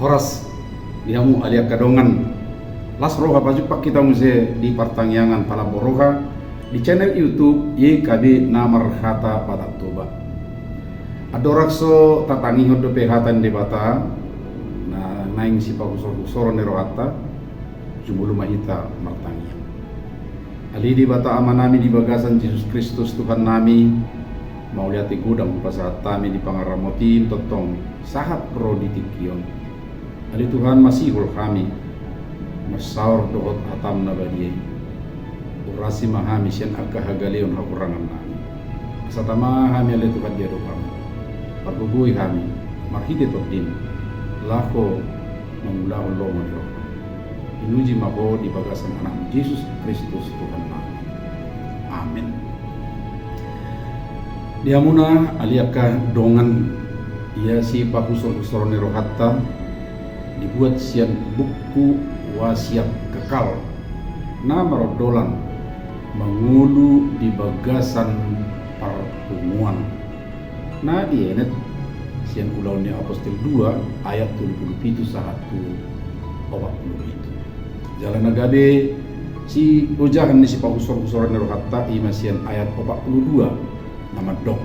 horas dihamu alia kadongan las roha pajupak kita muse di pertangyangan pala boroha di channel YouTube YKB Namar Hata Pada Toba. Adorakso tatangi hodo pehatan de bata na naing si pakusor nero hatta jumulu mahita martangian. Ali di bata amanami di bagasan Yesus Kristus Tuhan nami mau liati gudang pasahat tami di pangaramoti totong sahat pro ditikion. Ali Tuhan masihul kami masaur dohot hatam nabadiyai urasi mahami sian akka hagalion hakurangan nami asatama hami ali Tuhan dia kami pargugui kami marhite todin lako mengulah lo maniro inuji mako di bagasan anak Yesus Kristus Tuhan nami. Amin. Diamuna aliaka dongan ia si pakusor nero hatta dibuat sian buku wasiat kekal na marodolan mengulu di bagasan pertemuan na dienet sian ulaunya Apostel 2 ayat 27 saat 40 itu jalan nagabe si ujahan ni si pakusor nero hatta ima sian ayat 42 nama dok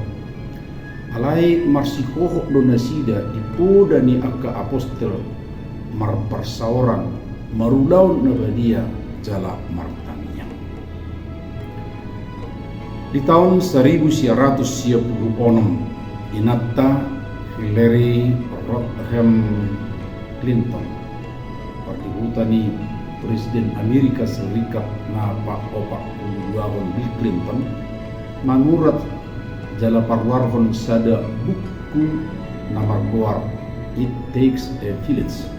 alai marsikohok donasida dipoda ni akka apostel marparsauran marulaun nabadia jala martanian. Di tahun 1996 inatta Hillary Rodham Clinton partihutani Presiden Amerika Serikat na pa-opak Bill Clinton manurat jala parwarhon sada buku namar goar It Takes a Village.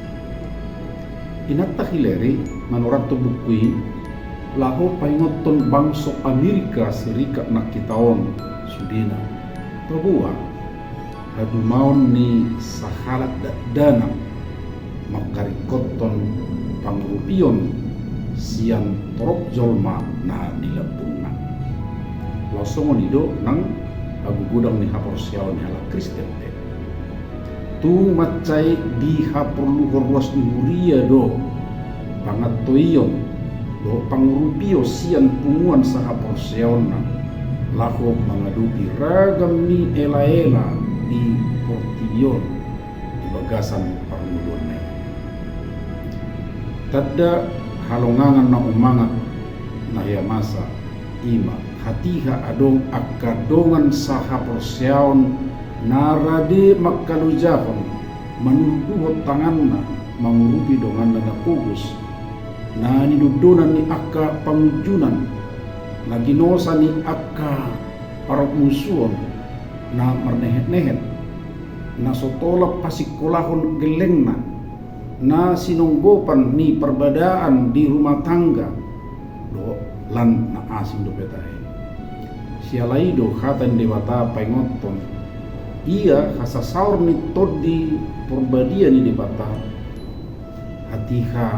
Inatta Hillary manurat to bukui laho paingoton bangso Amerika Serikat na kitaon sudina pabua hadu maun ni sahalat dana makarikoton pangrupion sian torok jolma na dilabungan losongon ido nang agugudang ni hapor siaw ni hala Kristen tu macai di haperlu horwas ni huria do pangatoiyon do pangrupio sian punguan saha porseona lako mangadupi ragam ni ela-ela di portion di bagasan pangulone tadda halongangan na umangat na masa ima hatiha adong akadongan saha porseon narade makkalujahon manuduhot tanganna mangurupi dongan na pugus na ninudunan ni akka pangujunan na ginosa ni akka para musuon na marnehet-nehet na sotolap pasikolahon gelengna na sinunggopan ni perbadaan di rumah tangga do lan na asing do petahe sialai do khatan dewata paingoton ia hasasaur ni todi porbadia ni debata hatiha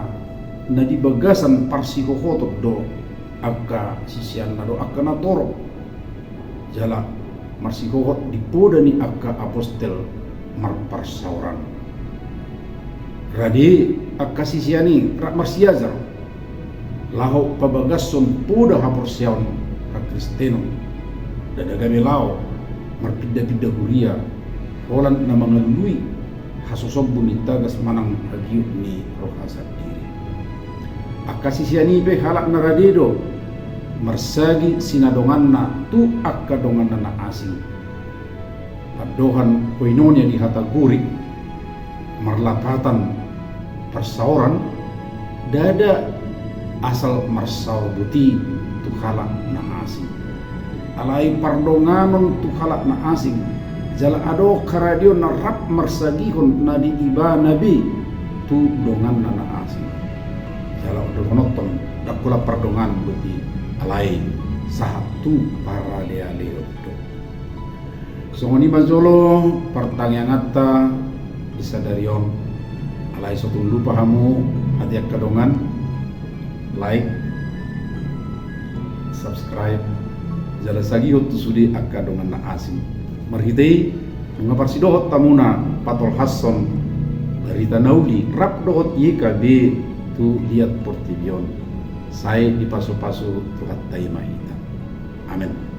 na di bagasan parsihohotot do akka sisian na do akka natoro jala marsihohot dipoda ni akka apostel marparsauran radi akka sisiani rak marsiazar laho pabagason poda haporsiaon ka kristeno dadagami lao marpida-pida huria holan na mangalui hasosob bunitagas manang hagiut ni rohasat diri akasi siani be halak na radedo marsagi sinadonganna tu akka donganna na asing padohan koinonia di hataguri marlapatan persauran dada asal marsaur buti tu halak na asing alai pardonganon tu halak na asing jala ado karadio na rap marsagihon na di iba nabi tu dongan na asing jala do noton dakula pardongan buti alai satu para leale do songoni majolo pertanyaan bisa darion alai sotun lupa hamu hadiah kadongan like subscribe jala sagi hotu sudi akka dongan na asing marhitei ngaparsidohot tamuna patol hasson Berita nauli rap doot YKB tu lihat portibion. Saya di pasu-pasu tuhat taima ita. Amin.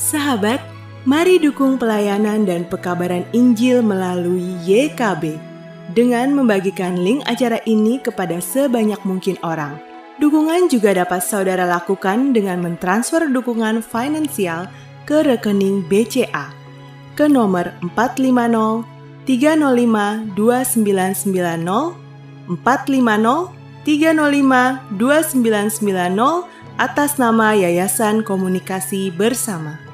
Sahabat, mari dukung pelayanan dan pekabaran Injil melalui YKB dengan membagikan link acara ini kepada sebanyak mungkin orang. Dukungan juga dapat saudara lakukan dengan mentransfer dukungan finansial ke rekening BCA ke nomor 450 305 2990 450 305 2990 atas nama Yayasan Komunikasi Bersama.